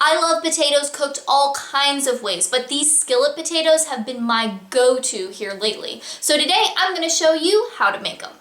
I love potatoes cooked all kinds of ways, but these skillet potatoes have been my go-to here lately. So today I'm going to show you how to make them.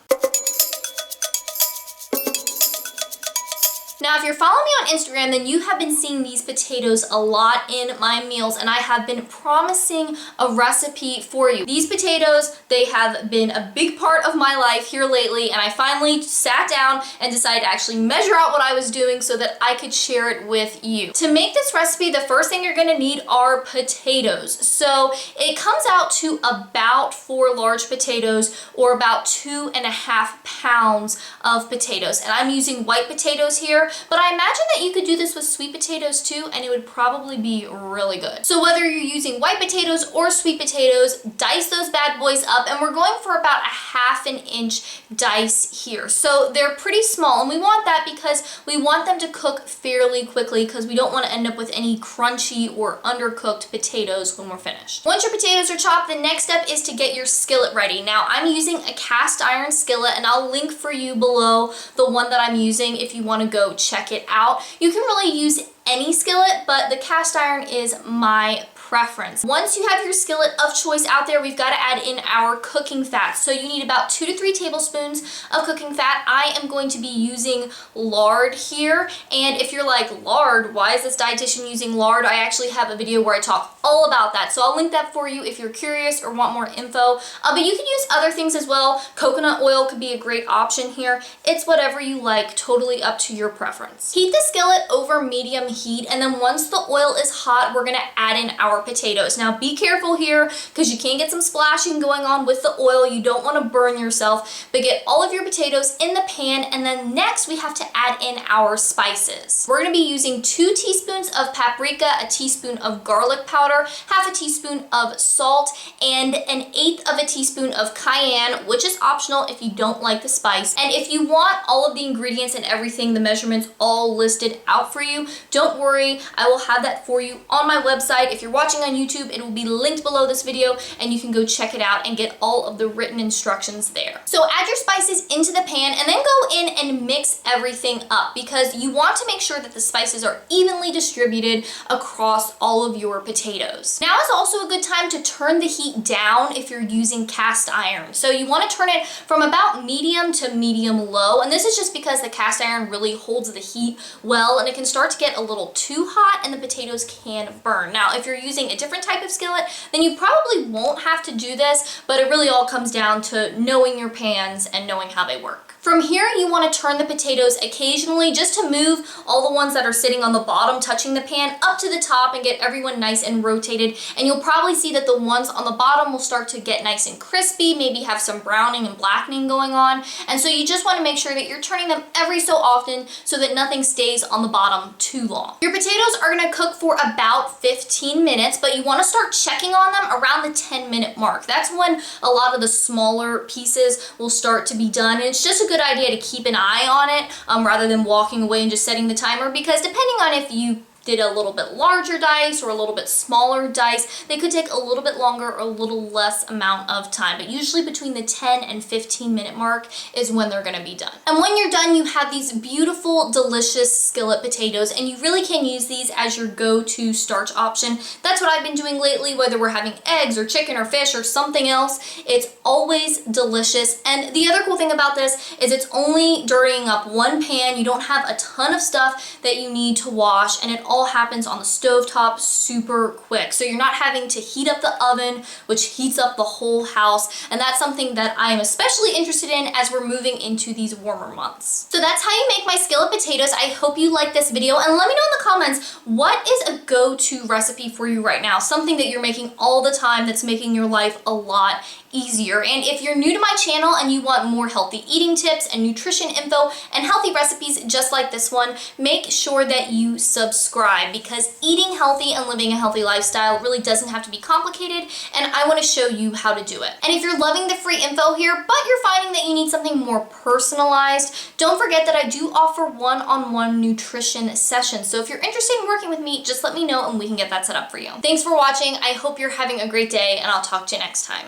Now, if you're following me on Instagram, then you have been seeing these potatoes a lot in my meals, and I have been promising a recipe for you. These potatoes, they have been a big part of my life here lately, and I finally sat down and decided to actually measure out what I was doing so that I could share it with you. To make this recipe, the first thing you're gonna need are potatoes. So it comes out to about 4 large potatoes, or about 2.5 pounds of potatoes. And I'm using white potatoes here, but I imagine that you could do this with sweet potatoes too, and it would probably be really good. So whether you're using white potatoes or sweet potatoes, dice those bad boys up, and we're going for about a 1/2 inch dice here. So they're pretty small, and we want that because we want them to cook fairly quickly, because we don't want to end up with any crunchy or undercooked potatoes when we're finished. Once your potatoes are chopped, the next step is to get your skillet ready. Now, I'm using a cast iron skillet, and I'll link for you below the one that I'm using if you want to go check it out. You can really use any skillet, but the cast iron is my preference. Once you have your skillet of choice out there, we've got to add in our cooking fat. So you need about 2 to 3 tablespoons of cooking fat. I am going to be using lard here, and if you're like, lard, why is this dietitian using lard? I actually have a video where I talk all about that, so I'll link that for you if you're curious or want more info. But you can use other things as well. Coconut oil could be a great option here. It's whatever you like, totally up to your preference. Heat the skillet over medium heat, and then once the oil is hot, we're gonna add in our potatoes. Now be careful here, because you can get some splashing going on with the oil. You don't want to burn yourself, but get all of your potatoes in the pan, and then next we have to add in our spices. We're going to be using 2 teaspoons of paprika, a teaspoon of garlic powder, 1/2 teaspoon of salt, and 1/8 of a teaspoon of cayenne, which is optional if you don't like the spice. And if you want all of the ingredients and everything, the measurements all listed out for you, don't worry, I will have that for you on my website. If you're watching on YouTube, it will be linked below this video, and you can go check it out and get all of the written instructions there. So add your spices into the pan, and then go in and mix everything up, because you want to make sure that the spices are evenly distributed across all of your potatoes. Now is also a good time to turn the heat down if you're using cast iron. So you want to turn it from about medium to medium low, and this is just because the cast iron really holds the heat well, and it can start to get a little too hot and the potatoes can burn. Now, if you're using a different type of skillet, then you probably won't have to do this, but it really all comes down to knowing your pans and knowing how they work. From here, you want to turn the potatoes occasionally, just to move all the ones that are sitting on the bottom touching the pan up to the top and get everyone nice and rotated. And you'll probably see that the ones on the bottom will start to get nice and crispy, maybe have some browning and blackening going on. And so you just want to make sure that you're turning them every so often so that nothing stays on the bottom too long. Your potatoes are going to cook for about 15 minutes, but you want to start checking on them around the 10-minute mark. That's when a lot of the smaller pieces will start to be done. And it's just a good idea to keep an eye on it rather than walking away and just setting the timer, because depending on if you did a little bit larger dice or a little bit smaller dice, they could take a little bit longer or a little less amount of time, but usually between the 10 and 15-minute mark is when they're going to be done. And when you're done, you have these beautiful, delicious skillet potatoes, and you really can use these as your go-to starch option. That's what I've been doing lately, whether we're having eggs or chicken or fish or something else. It's always delicious. And the other cool thing about this is it's only dirtying up one pan. You don't have a ton of stuff that you need to wash, and it all happens on the stovetop super quick. So you're not having to heat up the oven, which heats up the whole house. And that's something that I am especially interested in as we're moving into these warmer months. So that's how you make my skillet potatoes. I hope you like this video, and let me know in the comments, what is a go-to recipe for you right now? Something that you're making all the time that's making your life a lot easier. And if you're new to my channel and you want more healthy eating tips and nutrition info and healthy recipes just like this one, make sure that you subscribe, because eating healthy and living a healthy lifestyle really doesn't have to be complicated, and I want to show you how to do it. And if you're loving the free info here, but you're finding that you need something more personalized, don't forget that I do offer one-on-one nutrition sessions. So if you're interested in working with me, just let me know and we can get that set up for you. Thanks for watching. I hope you're having a great day, and I'll talk to you next time.